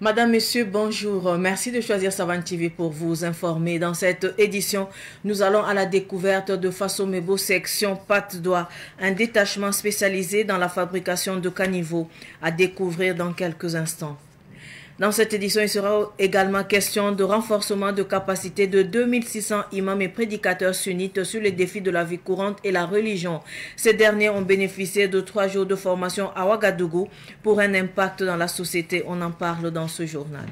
Madame, Monsieur, bonjour. Merci de choisir Savane TV pour vous informer. Dans cette édition, nous allons à la découverte de Faso Mebo section Patte d'Oie, un détachement spécialisé dans la fabrication de caniveaux, à découvrir dans quelques instants. Dans cette édition, il sera également question de renforcement de capacité de 2600 imams et prédicateurs sunnites sur les défis de la vie courante et la religion. Ces derniers ont bénéficié de 3 jours de formation à Ouagadougou pour un impact dans la société. On en parle dans ce journal.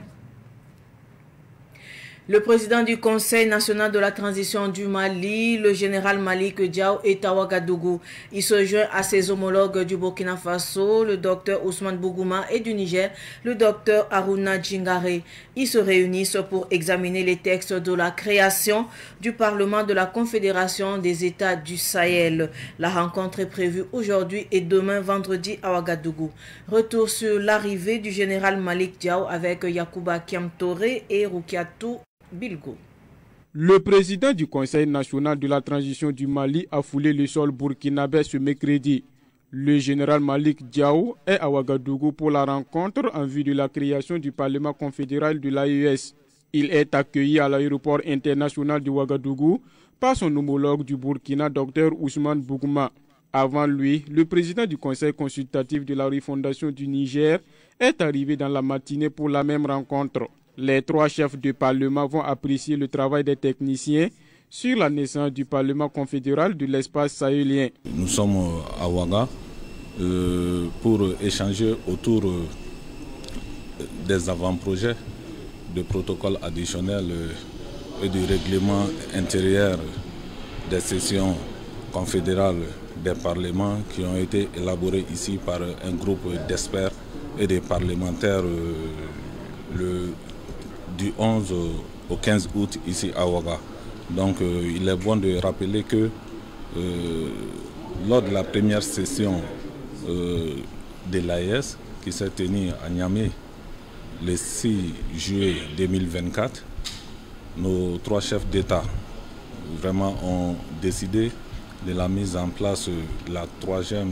Le président du Conseil national de la transition du Mali, le général Malick Diaw, est à Ouagadougou. Il se joint à ses homologues du Burkina Faso, le docteur Ousmane Bougouma, et du Niger, le docteur Harouna Djingare. Ils se réunissent pour examiner les textes de la création du Parlement de la Confédération des États du Sahel. La rencontre est prévue aujourd'hui et demain vendredi à Ouagadougou. Retour sur l'arrivée du général Malick Diaw avec Yacouba Kiamtore et Roukiatou Bilgo. Le président du Conseil national de la transition du Mali a foulé le sol burkinabé ce mercredi. Le général Malick Diaw est à Ouagadougou pour la rencontre en vue de la création du Parlement confédéral de l'AES. Il est accueilli à l'aéroport international de Ouagadougou par son homologue du Burkina, Dr Ousmane Bougouma. Avant lui, le président du Conseil consultatif de la refondation du Niger est arrivé dans la matinée pour la même rencontre. Les 3 chefs de Parlement vont apprécier le travail des techniciens sur la naissance du Parlement confédéral de l'espace sahélien. Nous sommes à Ouaga pour échanger autour des avant-projets de protocoles additionnels et du règlement intérieur des sessions confédérales des parlements qui ont été élaborés ici par un groupe d'experts et de parlementaires du 11 au 15 août ici à Ouaga. Donc il est bon de rappeler que lors de la première session de l'AES qui s'est tenue à Niamey le 6 juillet 2024, nos 3 chefs d'État vraiment ont décidé de la mise en place de la 3e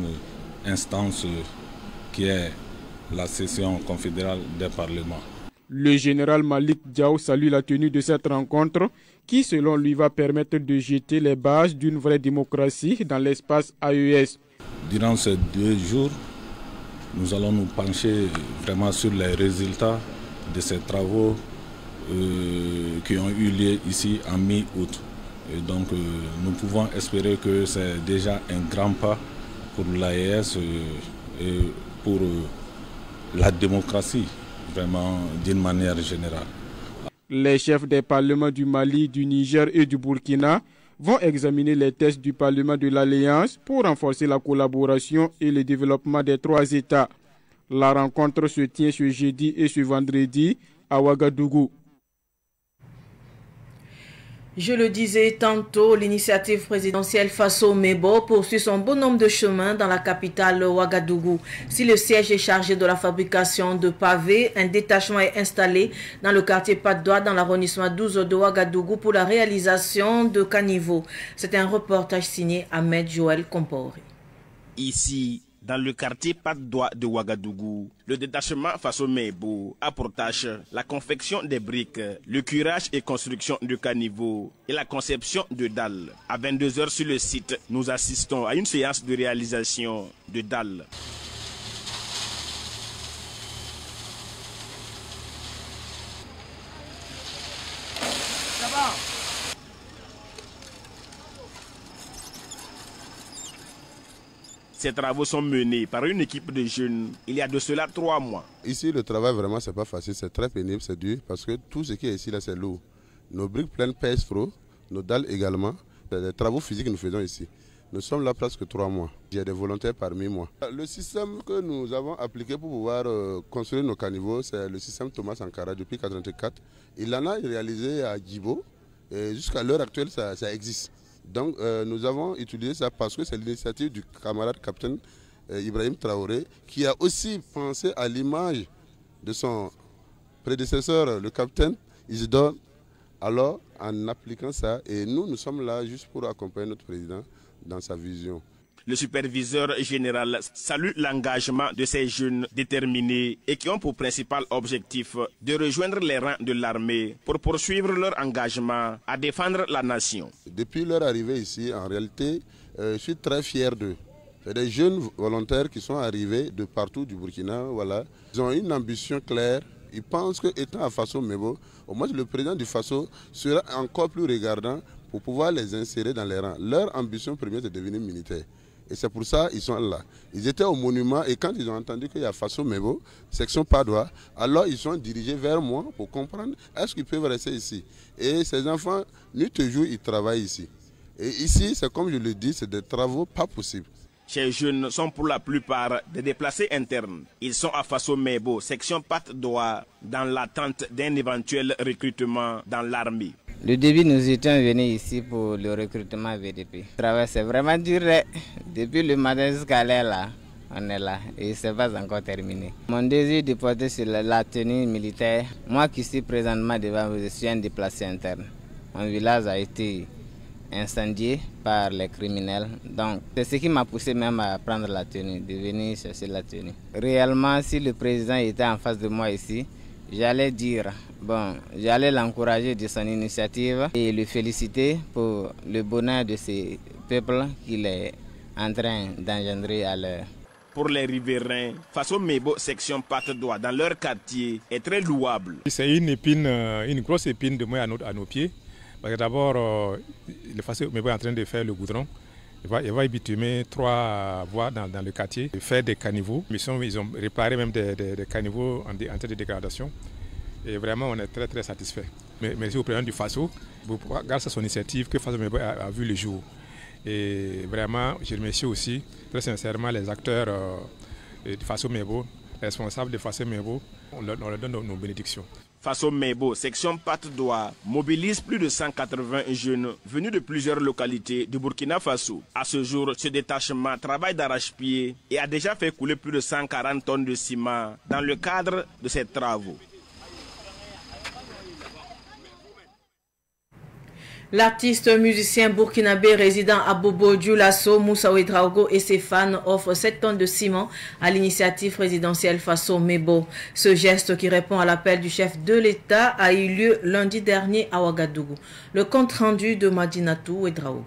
instance qui est la session confédérale des parlements. Le général Malick Diaw salue la tenue de cette rencontre qui, selon lui, va permettre de jeter les bases d'une vraie démocratie dans l'espace AES. Durant ces 2 jours, nous allons nous pencher vraiment sur les résultats de ces travaux qui ont eu lieu ici en mi-août. Et donc nous pouvons espérer que c'est déjà un grand pas pour l'AES et pour la démocratie. Vraiment d'une manière générale. Les chefs des parlements du Mali, du Niger et du Burkina vont examiner les tests du Parlement de l'Alliance pour renforcer la collaboration et le développement des 3 États. La rencontre se tient ce jeudi et ce vendredi à Ouagadougou. Je le disais tantôt, l'initiative présidentielle Faso Mebo poursuit son bonhomme de chemin dans la capitale Ouagadougou. Si le siège est chargé de la fabrication de pavés, un détachement est installé dans le quartier Patte d'Oie dans l'arrondissement 12 de Ouagadougou pour la réalisation de caniveaux. C'est un reportage signé Ahmed Joël Kompori. Ici, dans le quartier Patte d'Oie de Ouagadougou, le détachement Faso Mebo a pour tâche la confection des briques, le curage et construction de caniveaux et la conception de dalles. À 22 h sur le site, nous assistons à une séance de réalisation de dalles. Ces travaux sont menés par une équipe de jeunes il y a de cela 3 mois. Ici, le travail, vraiment, c'est pas facile, c'est très pénible, c'est dur, parce que tout ce qui est ici, là, c'est lourd. Nos briques pleines pèsent trop, nos dalles également. Les travaux physiques que nous faisons ici. Nous sommes là presque 3 mois. Il y a des volontaires parmi moi. Le système que nous avons appliqué pour pouvoir construire nos caniveaux, c'est le système Thomas Sankara depuis 1984. Il en a réalisé à Djibo, et jusqu'à l'heure actuelle, ça existe. Donc nous avons utilisé ça parce que c'est l'initiative du camarade capitaine Ibrahim Traoré qui a aussi pensé à l'image de son prédécesseur, le capitaine Isidore. Alors en appliquant ça, et nous sommes là juste pour accompagner notre président dans sa vision. Le superviseur général salue l'engagement de ces jeunes déterminés et qui ont pour principal objectif de rejoindre les rangs de l'armée pour poursuivre leur engagement à défendre la nation. Depuis leur arrivée ici, en réalité, je suis très fier d'eux. C'est des jeunes volontaires qui sont arrivés de partout du Burkina. Voilà. Ils ont une ambition claire. Ils pensent qu'étant à Faso Mebo, au moins le président du Faso sera encore plus regardant pour pouvoir les insérer dans les rangs. Leur ambition première, c'est de devenir militaire. Et c'est pour ça qu'ils sont là. Ils étaient au monument et quand ils ont entendu qu'il y a Faso Mebo, section Padoua, alors ils sont dirigés vers moi pour comprendre est-ce qu'ils peuvent rester ici. Et ces enfants, nuit et jour, ils travaillent ici. Et ici, c'est comme je le dis, c'est des travaux pas possibles. Ces jeunes sont pour la plupart des déplacés internes. Ils sont à Faso Mebo, section Pat Doa, dans l'attente d'un éventuel recrutement dans l'armée. Le début, nous étions venus ici pour le recrutement VDP. Le travail, c'est vraiment dur. Depuis le matin jusqu'à l'heure, là, on est là et ce n'est pas encore terminé. Mon désir de porter sur la tenue militaire, moi qui suis présentement devant vous, je suis un déplacé interne. Mon village a été incendié par les criminels. Donc, c'est ce qui m'a poussé même à prendre la tenue, de venir chercher la tenue. Réellement, si le président était en face de moi ici, j'allais dire, j'allais l'encourager de son initiative et le féliciter pour le bonheur de ces peuples qu'il est en train d'engendrer à l'heure. Pour les riverains, Faso Mebo, section Pat Doa, dans leur quartier, est très louable. C'est une épine, une grosse épine de moins à nos pieds. Parce que d'abord, le Faso Mebo est en train de faire le goudron. Il va bitumer 3 voies dans le quartier, faire des caniveaux. Ils ont réparé même des caniveaux en train de dégradation. Et vraiment, on est très très satisfait. Merci au président du Faso, grâce à son initiative, que Faso Mebo a vu le jour. Et vraiment, je remercie aussi très sincèrement les acteurs du Faso Mebo, les responsables de Faso Mebo. On leur donne nos bénédictions. Faso Mebo, section Pat Doa, mobilise plus de 180 jeunes venus de plusieurs localités du Burkina Faso. À ce jour, ce détachement travaille d'arrache-pied et a déjà fait couler plus de 140 tonnes de ciment dans le cadre de ses travaux. L'artiste musicien burkinabé résident à Bobo Dioulasso, Moussa Ouedraogo et ses fans offrent 7 tonnes de ciment à l'initiative présidentielle Faso Mebo. Ce geste qui répond à l'appel du chef de l'État a eu lieu lundi dernier à Ouagadougou. Le compte rendu de Madinatou Ouedraogo.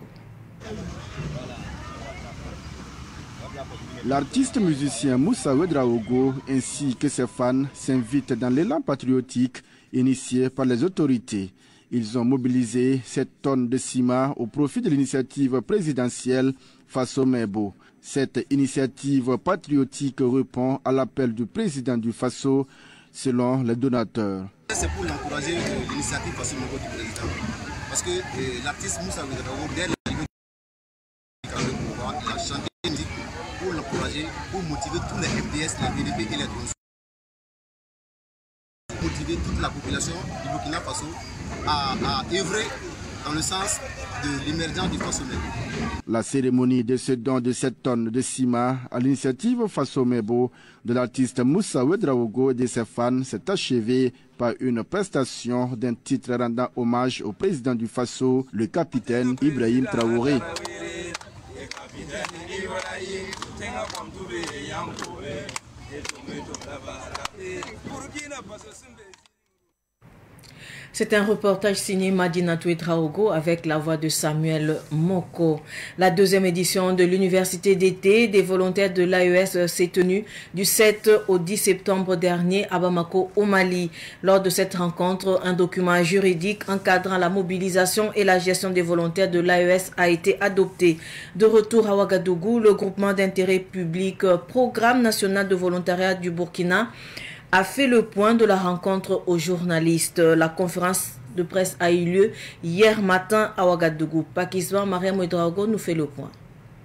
L'artiste musicien Moussa Ouedraogo ainsi que ses fans s'invitent dans l'élan patriotique initié par les autorités. Ils ont mobilisé 7 tonnes de ciment au profit de l'initiative présidentielle Faso Mebo. Cette initiative patriotique répond à l'appel du président du Faso, selon les donateurs. C'est pour encourager l'initiative Faso Mebo du président. Parce que l'artiste Moussa Ouedraogo, dès l'arrivée du pouvoir, il a chanté une musique pour l'encourager, pour motiver tous les FDS, les VDP et les DONS. Motiver toute la population du Burkina Faso à œuvrer dans le sens de l'émergence du Faso Mebo. La cérémonie de ce don de 7 tonnes de ciment à l'initiative Faso Mebo de l'artiste Moussa Ouedraogo et de ses fans s'est achevée par une prestation d'un titre rendant hommage au président du Faso, le capitaine Ibrahim Traoré. C'est un reportage signé Madinatou Ouedraogo avec la voix de Samuel Moko. La deuxième édition de l'université d'été des volontaires de l'AES s'est tenue du 7 au 10 septembre dernier à Bamako, au Mali. Lors de cette rencontre, un document juridique encadrant la mobilisation et la gestion des volontaires de l'AES a été adopté. De retour à Ouagadougou, le groupement d'intérêt public Programme national de volontariat du Burkina a fait le point de la rencontre aux journalistes. La conférence de presse a eu lieu hier matin à Ouagadougou. Pakistan, Mariam Ouedraogo nous fait le point.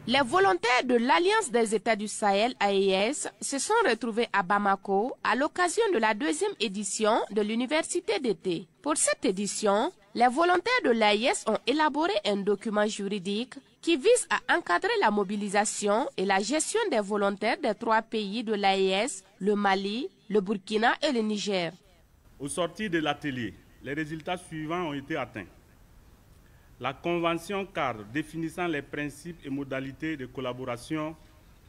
Les volontaires de l'Alliance des États du Sahel, AES, se sont retrouvés à Bamako à l'occasion de la deuxième édition de l'université d'été. Pour cette édition, les volontaires de l'AES ont élaboré un document juridique qui vise à encadrer la mobilisation et la gestion des volontaires des 3 pays de l'AES, le Mali, le Burkina et le Niger. Au sortir de l'atelier, les résultats suivants ont été atteints. La convention cadre définissant les principes et modalités de collaboration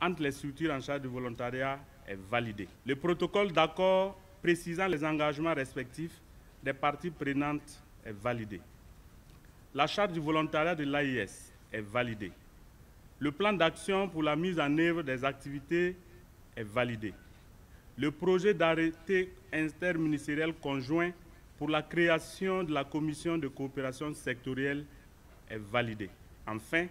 entre les structures en charge du volontariat est validée. Le protocole d'accord précisant les engagements respectifs des parties prenantes est validé. La charte du volontariat de l'AIS est validée. Le plan d'action pour la mise en œuvre des activités est validé. Le projet d'arrêté interministériel conjoint pour la création de la commission de coopération sectorielle est validé. Enfin,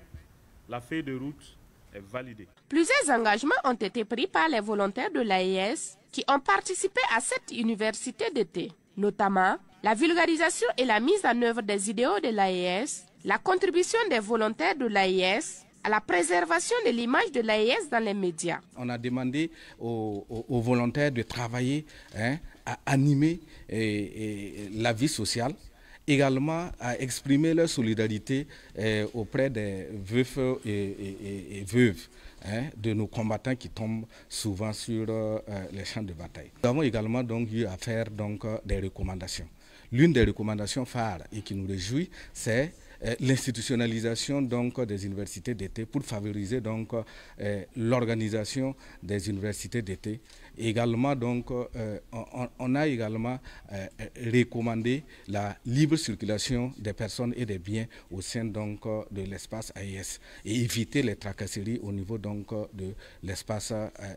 la feuille de route est validée. Plusieurs engagements ont été pris par les volontaires de l'AIS qui ont participé à cette université d'été, notamment la vulgarisation et la mise en œuvre des idéaux de l'AIS, la contribution des volontaires de l'AIS à la préservation de l'image de l'AIS dans les médias. On a demandé aux volontaires de travailler à animer la vie sociale, également à exprimer leur solidarité auprès des veufs et veuves de nos combattants qui tombent souvent sur les champs de bataille. Nous avons également donc eu à faire des recommandations. L'une des recommandations phares et qui nous réjouit, c'est l'institutionnalisation des universités d'été pour favoriser l'organisation des universités d'été. Également on a également recommandé la libre circulation des personnes et des biens au sein de l'espace AIS et éviter les tracasseries au niveau de l'espace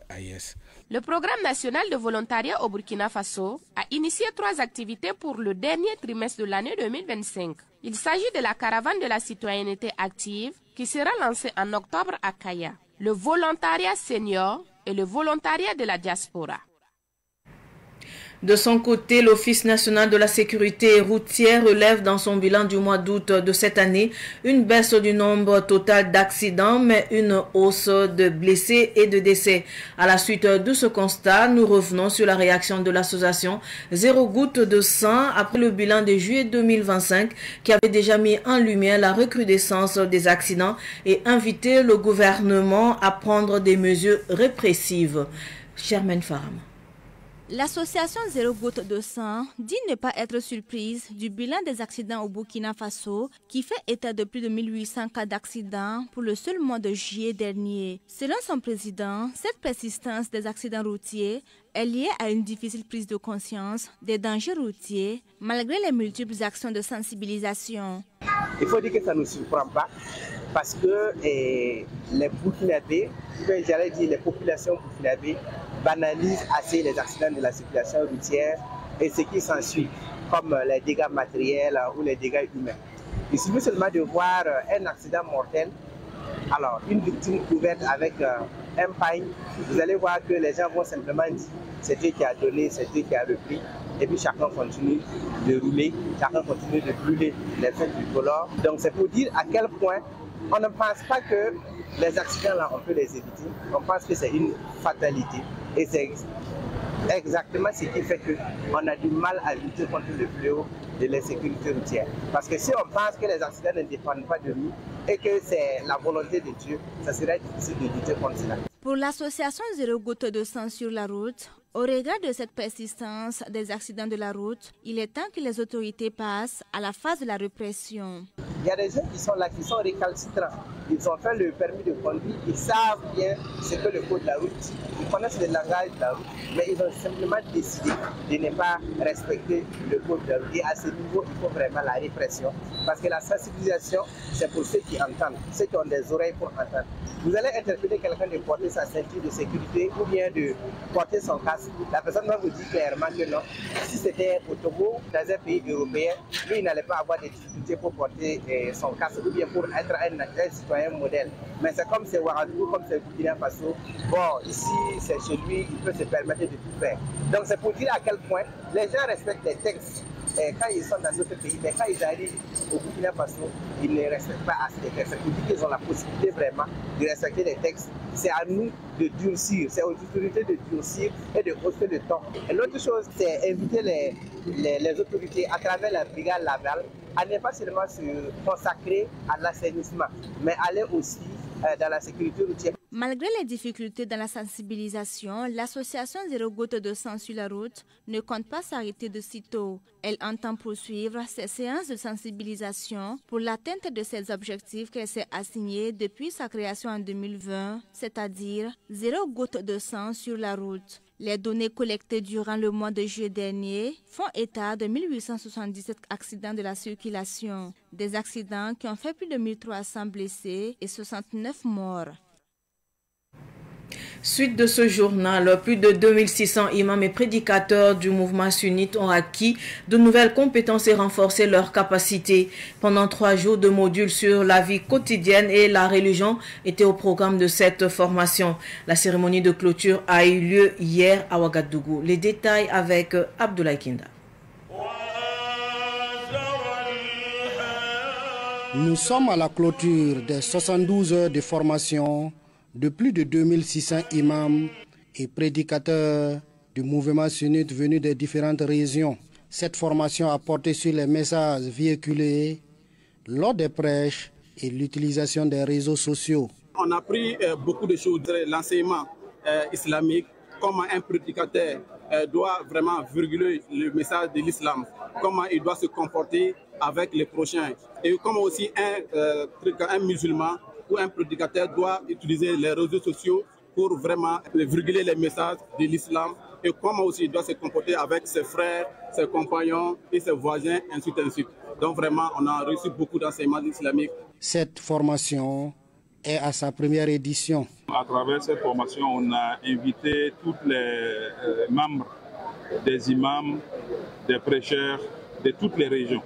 AIS. Le programme national de volontariat au Burkina Faso a initié 3 activités pour le dernier trimestre de l'année 2025. Il s'agit de la caravane de la citoyenneté active qui sera lancée en octobre à Kaya, le volontariat senior et le volontariat de la diaspora. De son côté, l'Office national de la sécurité routière relève dans son bilan du mois d'août de cette année une baisse du nombre total d'accidents, mais une hausse de blessés et de décès. À la suite de ce constat, nous revenons sur la réaction de l'association Zéro Goutte de Sang après le bilan de juillet 2025 qui avait déjà mis en lumière la recrudescence des accidents et invité le gouvernement à prendre des mesures répressives. Germaine Faram. L'association Zéro Goutte de Sang dit ne pas être surprise du bilan des accidents au Burkina Faso qui fait état de plus de 1800 cas d'accidents pour le seul mois de juillet dernier. Selon son président, cette persistance des accidents routiers est liée à une difficile prise de conscience des dangers routiers malgré les multiples actions de sensibilisation. Il faut dire que ça ne nous surprend pas parce que les Burkinabés, j'allais dire les populations burkinabées, banalisent assez les accidents de la circulation routière et ce qui s'ensuit, comme les dégâts matériels ou les dégâts humains. Il suffit seulement de voir un accident mortel, alors une victime couverte avec un paille, vous allez voir que les gens vont simplement dire c'est Dieu qui a donné, c'est Dieu qui a repris, et puis chacun continue de rouler, chacun continue de brûler les feux tricolores. Donc c'est pour dire à quel point on ne pense pas que les accidents là on peut les éviter, on pense que c'est une fatalité. Et c'est exactement ce qui fait qu'on a du mal à lutter contre le fléau de l'insécurité routière. Parce que si on pense que les accidents ne dépendent pas de nous et que c'est la volonté de Dieu, ça serait difficile de lutter contre cela. Pour l'association Zéro Goutte de Sang sur la route, au regard de cette persistance des accidents de la route, il est temps que les autorités passent à la phase de la répression. Il y a des gens qui sont là, qui sont récalcitrants. Ils ont fait le permis de conduire, ils savent bien ce que le code de la route dit. Ils connaissent le langage de la route, mais ils ont simplement décidé de ne pas respecter le code de la route. Et à ce niveau, il faut vraiment la répression. Parce que la sensibilisation, c'est pour ceux qui entendent, ceux qui ont des oreilles pour entendre. Vous allez interpeller quelqu'un de porter sa ceinture de sécurité ou bien de porter son casque. La personne va vous dire clairement que non. Si c'était au Togo, dans un pays européen, lui, il n'allait pas avoir de difficultés pour porter son casque ou bien pour être un citoyen modèle. Mais c'est comme c'est Ouagadougou, comme c'est Burkina Faso. Bon, ici, c'est chez lui, il peut se permettre de tout faire. Donc c'est pour dire à quel point les gens respectent les textes quand ils sont dans d'autres pays, mais quand ils arrivent au Burkina Faso, ils ne respectent pas assez les textes. C'est pour dire qu'ils ont la possibilité vraiment de respecter les textes. C'est à nous de durcir, c'est aux autorités de durcir et de hausser le temps. Et l'autre chose, c'est inviter les autorités à travers la brigade Laval à ne pas seulement se consacrer à l'assainissement, mais aller aussi dans la sécurité routière. Malgré les difficultés dans la sensibilisation, l'association Zéro Goutte de Sang sur la route ne compte pas s'arrêter de sitôt. Elle entend poursuivre ses séances de sensibilisation pour l'atteinte de ses objectifs qu'elle s'est assignés depuis sa création en 2020, c'est-à-dire Zéro Goutte de Sang sur la route. Les données collectées durant le mois de juillet dernier font état de 1877 accidents de la circulation, des accidents qui ont fait plus de 1300 blessés et 69 morts. Suite de ce journal, plus de 2600 imams et prédicateurs du mouvement sunnite ont acquis de nouvelles compétences et renforcé leurs capacités. Pendant 3 jours de modules sur la vie quotidienne et la religion étaient au programme de cette formation. La cérémonie de clôture a eu lieu hier à Ouagadougou. Les détails avec Abdoulaye Kinda. Nous sommes à la clôture des 72 heures de formation de plus de 2600 imams et prédicateurs du mouvement sunnite venus des différentes régions. Cette formation a porté sur les messages véhiculés lors des prêches et l'utilisation des réseaux sociaux. On a appris beaucoup de choses, l'enseignement islamique, comment un prédicateur doit vraiment virguler le message de l'islam, comment il doit se comporter avec les prochains et comment aussi un musulman ou un prédicateur doit utiliser les réseaux sociaux pour vraiment virguler les messages de l'islam et comment aussi il doit se comporter avec ses frères, ses compagnons et ses voisins, ainsi de suite. Donc vraiment, on a reçu beaucoup d'enseignements islamiques. Cette formation est à sa première édition. À travers cette formation, on a invité tous les membres des imams, des prêcheurs de toutes les régions.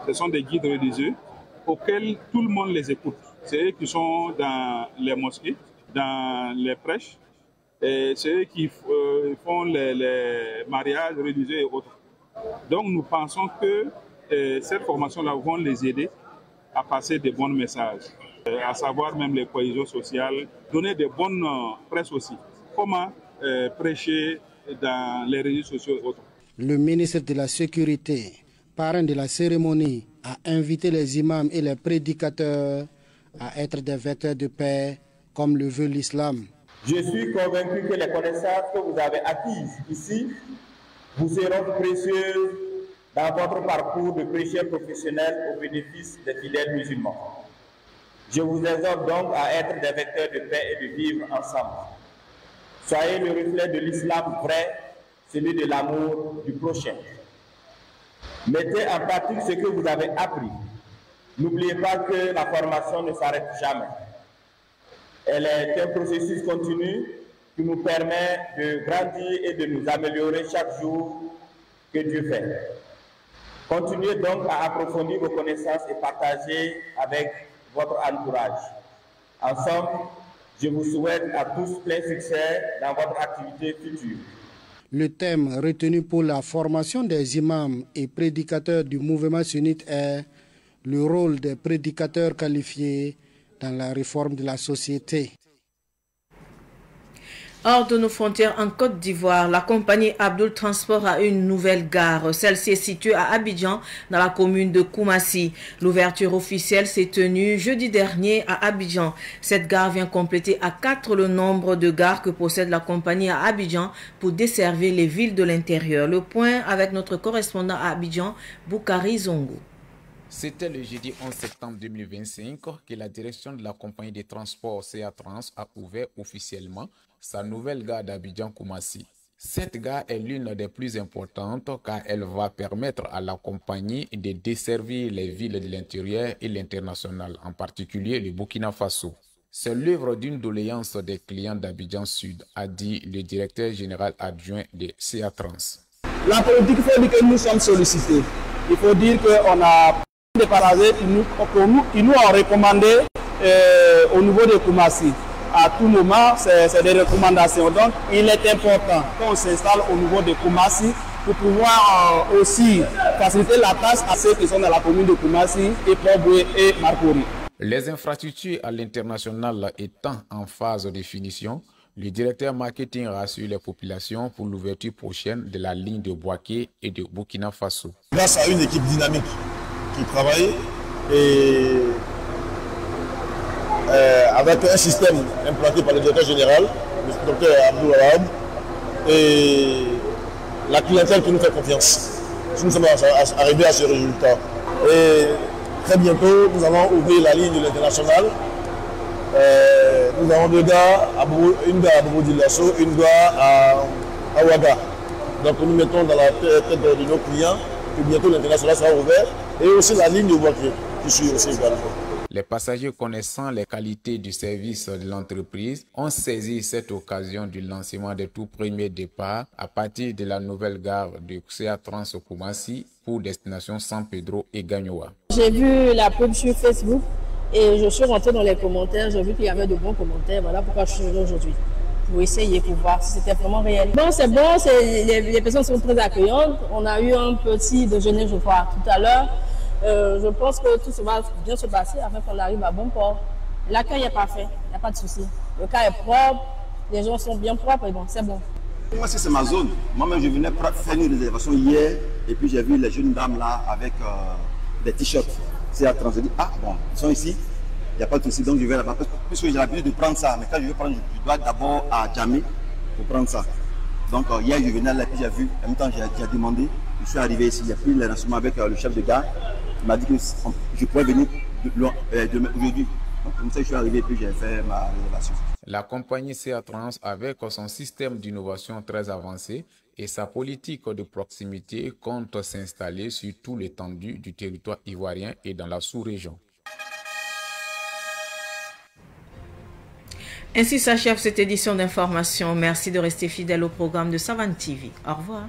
Ce sont des guides religieux auxquels tout le monde les écoute. C'est eux qui sont dans les mosquées, dans les prêches, et c'est eux qui font les mariages religieux et autres. Donc nous pensons que cette formation-là va les aider à passer de bons messages, à savoir même les cohésions sociales, donner de bonnes prêches aussi. Comment prêcher dans les réseaux sociaux et autres. Le ministre de la Sécurité, parrain de la cérémonie, a invité les imams et les prédicateurs à être des vecteurs de paix comme le veut l'islam. Je suis convaincu que les connaissances que vous avez acquises ici vous seront précieuses dans votre parcours de prêcheur professionnel au bénéfice des fidèles musulmans. Je vous exhorte donc à être des vecteurs de paix et de vivre ensemble. Soyez le reflet de l'islam vrai, celui de l'amour du prochain. Mettez en pratique ce que vous avez appris. N'oubliez pas que la formation ne s'arrête jamais. Elle est un processus continu qui nous permet de grandir et de nous améliorer chaque jour que Dieu fait. Continuez donc à approfondir vos connaissances et partager avec votre entourage. Ensemble, je vous souhaite à tous plein succès dans votre activité future. Le thème retenu pour la formation des imams et prédicateurs du mouvement sunnite est le rôle des prédicateurs qualifiés dans la réforme de la société. Hors de nos frontières en Côte d'Ivoire, la compagnie Abdoul Transport a une nouvelle gare. Celle-ci est située à Abidjan, dans la commune de Koumassi. L'ouverture officielle s'est tenue jeudi dernier à Abidjan. Cette gare vient compléter à 4 le nombre de gares que possède la compagnie à Abidjan pour desservir les villes de l'intérieur. Le point avec notre correspondant à Abidjan, Boukari Zongo. C'était le jeudi 11 septembre 2025 que la direction de la compagnie de transport CA Trans a ouvert officiellement sa nouvelle gare d'Abidjan-Koumassi. Cette gare est l'une des plus importantes car elle va permettre à la compagnie de desservir les villes de l'intérieur et l'international, en particulier le Burkina Faso. C'est l'œuvre d'une doléance des clients d'Abidjan Sud, a dit le directeur général adjoint de CA Trans. La politique, il faut dire que nous sommes sollicités. Il faut dire qu'on a des parasites qui nous ont recommandé au niveau de Koumassi. À tout moment, c'est des recommandations. Donc, il est important qu'on s'installe au niveau de Koumassi pour pouvoir aussi faciliter la tâche à ceux qui sont dans la commune de Koumassi, et Port-Boué et Marcory. Les infrastructures à l'international étant en phase de finition, le directeur marketing rassure les populations pour l'ouverture prochaine de la ligne de Bouaké et de Burkina Faso. Grâce à une équipe dynamique qui travaille et avec un système implanté par le directeur général, le docteur Abdou Wahab, et la clientèle qui nous fait confiance. Nous sommes arrivés à ce résultat. Et très bientôt, nous allons ouvrir la ligne de l'international. Nous avons deux gars, une gare à Bobo Dioulasso, une gare à Ouaga. Donc nous mettons dans la tête de nos clients que bientôt l'international sera ouvert. Et aussi la ligne de Ouaga qui suit aussi également. Les passagers connaissant les qualités du service de l'entreprise ont saisi cette occasion du lancement des tout premiers départs à partir de la nouvelle gare de CA Trans Koumassi pour destination San Pedro et Gagnoa. J'ai vu la pub sur Facebook et je suis rentré dans les commentaires, j'ai vu qu'il y avait de bons commentaires, voilà pourquoi je suis venu aujourd'hui. Pour essayer, pour voir si c'était vraiment réel. Bon, les personnes sont très accueillantes. On a eu un petit déjeuner, je crois, tout à l'heure. Je pense que tout va bien se passer afin qu'on arrive à bon port. L'accueil est parfait, il n'y a pas de souci. Le cas est propre, les gens sont bien propres et bon, c'est bon. Moi, c'est ma zone. Moi-même, je venais faire une réservation hier et puis j'ai vu les jeunes dames là avec des t-shirts. C'est à trans. Je dis, ah bon, ils sont ici, il n'y a pas de souci, donc je vais là-bas. Puisque j'ai l'habitude de prendre ça, mais quand je vais prendre, je dois d'abord à Djamé pour prendre ça. Donc hier, je venais là et puis j'ai vu, en même temps, j'ai demandé, je suis arrivé ici, j'ai pris les renseignements avec le chef de gare. Il m'a dit que je pourrais venir aujourd'hui. Comme ça, je suis arrivé et puis j'ai fait ma réservation. La compagnie CA Trans, avec son système d'innovation très avancé et sa politique de proximité, compte s'installer sur tout l'étendue du territoire ivoirien et dans la sous-région. Ainsi s'achève cette édition d'information. Merci de rester fidèle au programme de Savane TV. Au revoir.